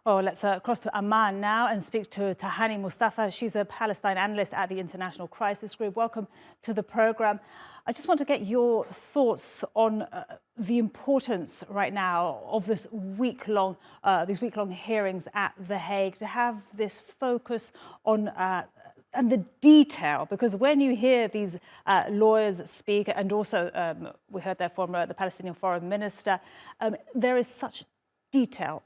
Well, let's cross to Amman now and speak to Tahani Mustafa. She's a Palestine analyst at the International Crisis Group. Welcome to the program. I just want to get your thoughts on the importance right now of this these week-long hearings at The Hague, to have this focus on and the detail, because when you hear these lawyers speak, and also we heard that from the Palestinian foreign minister, there is such detail,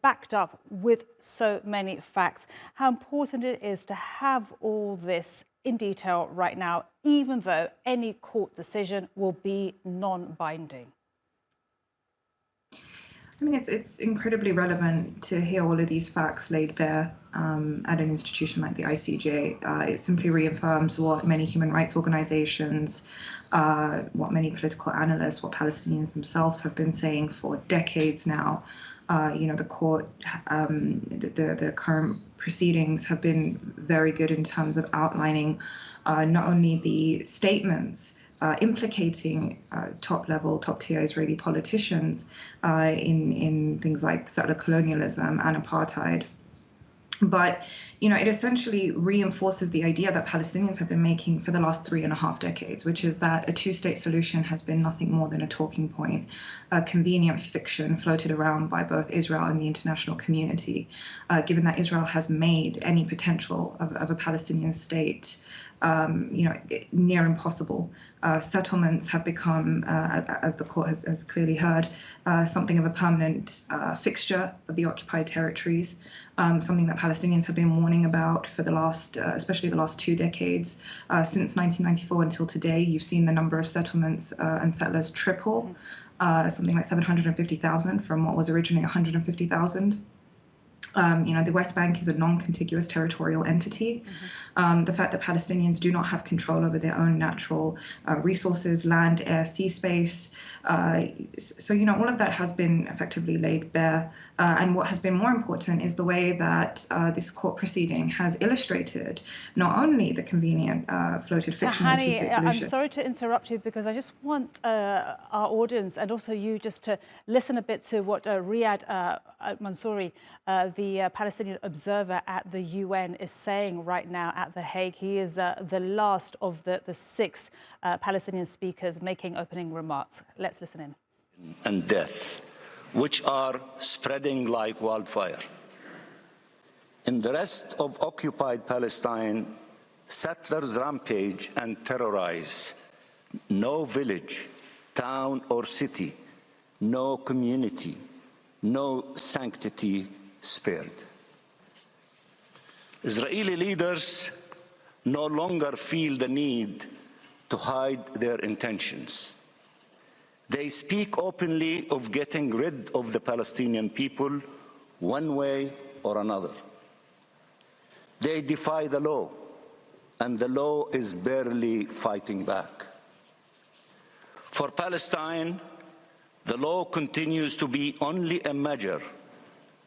backed up with so many facts. How important it is to have all this in detail right now, even though any court decision will be non-binding. I mean, it's incredibly relevant to hear all of these facts laid bare at an institution like the ICJ. It simply reaffirms what many human rights organizations, what many political analysts, what Palestinians themselves have been saying for decades now. The court, the current proceedings have been very good in terms of outlining not only the statements implicating top-tier Israeli politicians in things like settler colonialism and apartheid, but it essentially reinforces the idea that Palestinians have been making for the last 3.5 decades, which is that a two-state solution has been nothing more than a talking point, a convenient fiction floated around by both Israel and the international community, given that Israel has made any potential of a Palestinian state near impossible. Settlements have become, as the court has clearly heard, something of a permanent fixture of the occupied territories, something that Palestinians have been warning about for the last, especially the last 2 decades. Since 1994 until today, you've seen the number of settlements and settlers triple, something like 750,000 from what was originally 150,000. The West Bank is a non-contiguous territorial entity. The fact that Palestinians do not have control over their own natural resources, land, air, sea space. So all of that has been effectively laid bare. And what has been more important is the way that this court proceeding has illustrated not only the convenient floated fiction of a two-state solution. I'm sorry to interrupt you, because I just want our audience and also you just to listen a bit to what Riyad Mansouri, the Palestinian observer at the UN, is saying right now at The Hague. He is the last of the 6 Palestinian speakers making opening remarks. Let's listen in. And death, which are spreading like wildfire. In the rest of occupied Palestine, settlers rampage and terrorize. No village, town or city, no community, no sanctity spared. Israeli leaders no longer feel the need to hide their intentions. They speak openly of getting rid of the Palestinian people one way or another. They defy the law, and the law is barely fighting back. For Palestine, the law continues to be only a measure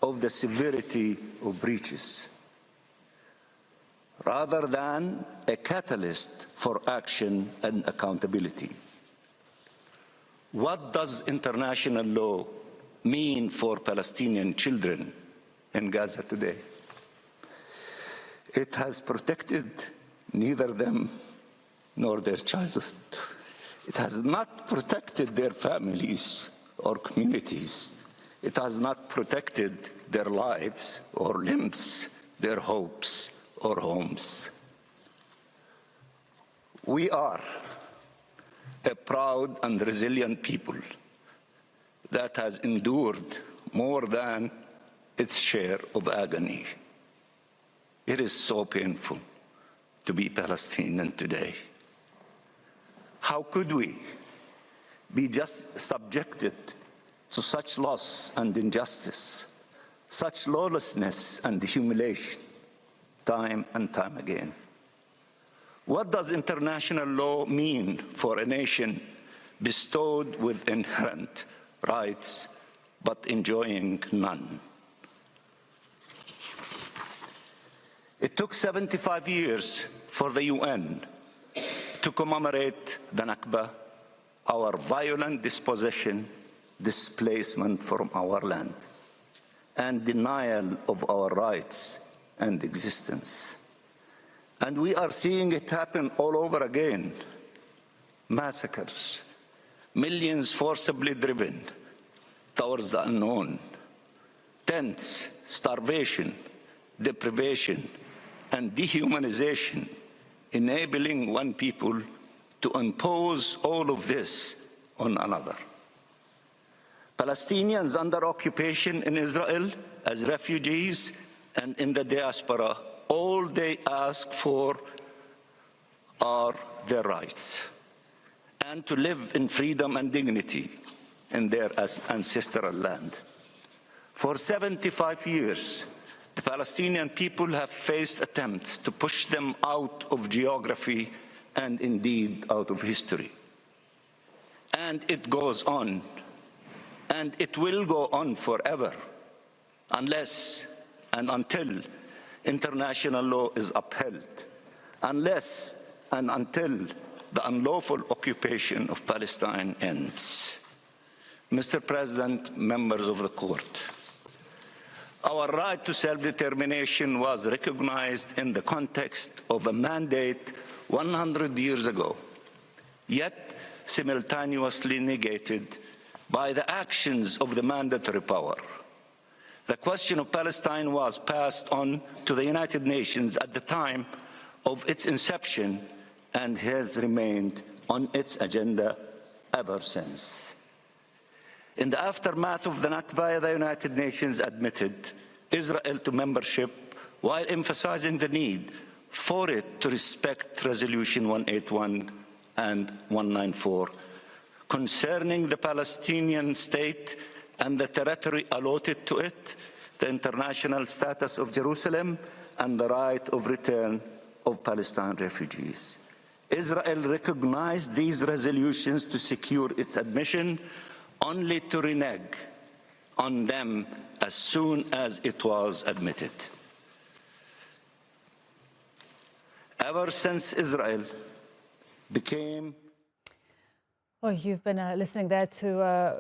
of the severity of breaches, rather than a catalyst for action and accountability. What does international law mean for Palestinian children in Gaza today? It has protected neither them nor their childhood. It has not protected their families or communities. It has not protected their lives or limbs, their hopes or homes. We are a proud and resilient people that has endured more than its share of agony. It is so painful to be Palestinian today. How could we be just subjected to such loss and injustice, such lawlessness and humiliation, time and time again? What does international law mean for a nation bestowed with inherent rights but enjoying none? It took 75 years for the UN to commemorate the Nakba, our violent dispossession, displacement from our land. and denial of our rights and existence. And we are seeing it happen all over again. Massacres, millions forcibly driven towards the unknown, tents, starvation, deprivation, and dehumanization, enabling one people to impose all of this on another. Palestinians under occupation in Israel as refugees and in the diaspora, all they ask for are their rights and to live in freedom and dignity in their ancestral land. For 75 years, the Palestinian people have faced attempts to push them out of geography and indeed out of history. And it goes on, and it will go on forever, unless and until international law is upheld, unless and until the unlawful occupation of Palestine ends. Mr. President, members of the court, our right to self-determination was recognized in the context of a mandate 100 years ago, yet simultaneously negated by the actions of the mandatory power. The question of Palestine was passed on to the United Nations at the time of its inception and has remained on its agenda ever since. In the aftermath of the Nakba, the United Nations admitted Israel to membership while emphasizing the need for it to respect Resolution 181 and 194 concerning the Palestinian state and the territory allotted to it, the international status of Jerusalem, and the right of return of Palestine refugees. Israel recognized these resolutions to secure its admission, only to renege on them as soon as it was admitted. Ever since Israel became... Well, you've been listening there to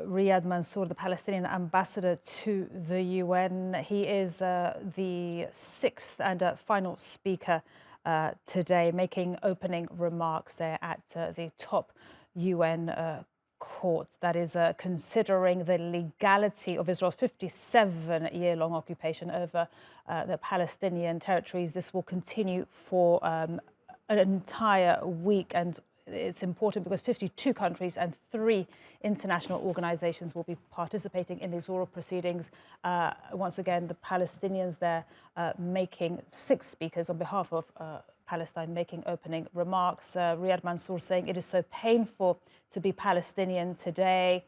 Riyad Mansour, the Palestinian ambassador to the UN. He is the sixth and final speaker today, making opening remarks there at the top UN court that is considering the legality of Israel's 57-year-long occupation over the Palestinian territories. This will continue for an entire week, and it's important because 52 countries and 3 international organizations will be participating in these oral proceedings. Once again, the Palestinians there making 6 speakers on behalf of Palestine making opening remarks. Riyad Mansour saying it is so painful to be Palestinian today,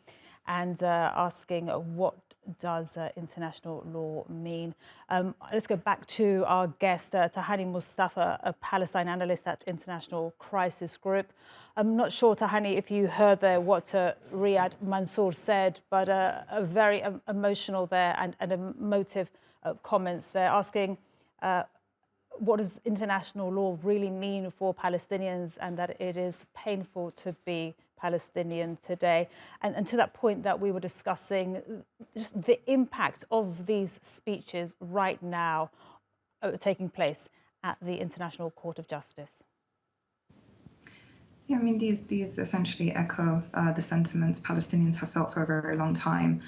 and asking what does international law mean. Let's go back to our guest, Tahani Mustafa, a Palestine analyst at International Crisis Group. I'm not sure, Tahani, if you heard there what Riyad Mansour said, but a very emotional there and emotive comments there, asking what does international law really mean for Palestinians, and that it is painful to be Palestinian today. And to that point that we were discussing, just the impact of these speeches right now taking place at the International Court of Justice. Yeah, I mean, these essentially echo the sentiments Palestinians have felt for a very long time,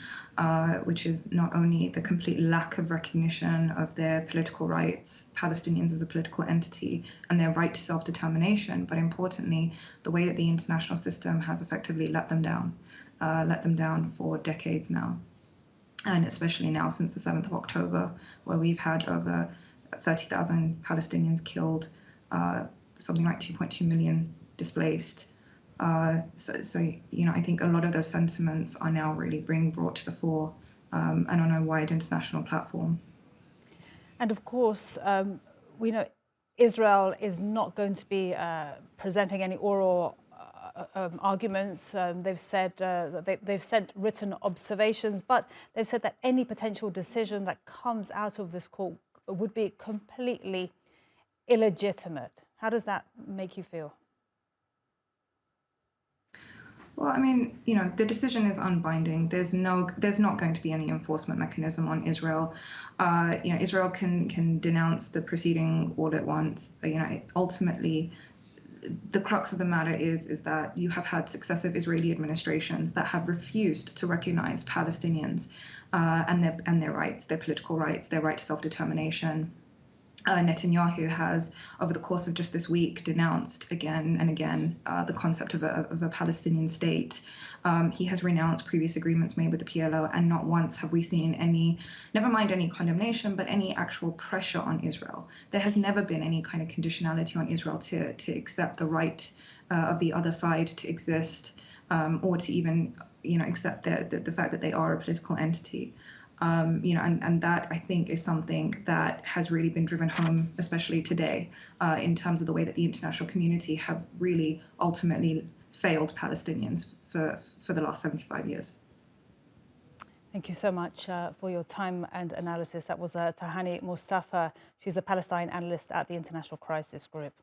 which is not only the complete lack of recognition of their political rights, Palestinians as a political entity, and their right to self-determination, but importantly, the way that the international system has effectively let them down for decades now. And especially now since the 7th of October, where we've had over 30,000 Palestinians killed, something like 2.2 million displaced. So you know, I think a lot of those sentiments are now really being brought to the fore and on a wide international platform. And of course, we know Israel is not going to be presenting any oral arguments. They've said that they've sent written observations, but they've said that any potential decision that comes out of this court would be completely illegitimate. How does that make you feel? Well, I mean, the decision is unbinding. There's not going to be any enforcement mechanism on Israel. Israel can denounce the proceeding all at once. Ultimately, the crux of the matter is that you have had successive Israeli administrations that have refused to recognize Palestinians and their rights, their political rights, their right to self-determination. Netanyahu has, over the course of just this week, denounced again and again the concept of a Palestinian state. He has renounced previous agreements made with the PLO, and not once have we seen any, never mind any condemnation, but any actual pressure on Israel. There has never been any kind of conditionality on Israel to accept the right of the other side to exist, or to even accept the fact that they are a political entity. And that, I think, is something that has really been driven home, especially today, in terms of the way that the international community have really ultimately failed Palestinians for the last 75 years. Thank you so much for your time and analysis. That was Tahani Mustafa. She's a Palestine analyst at the International Crisis Group.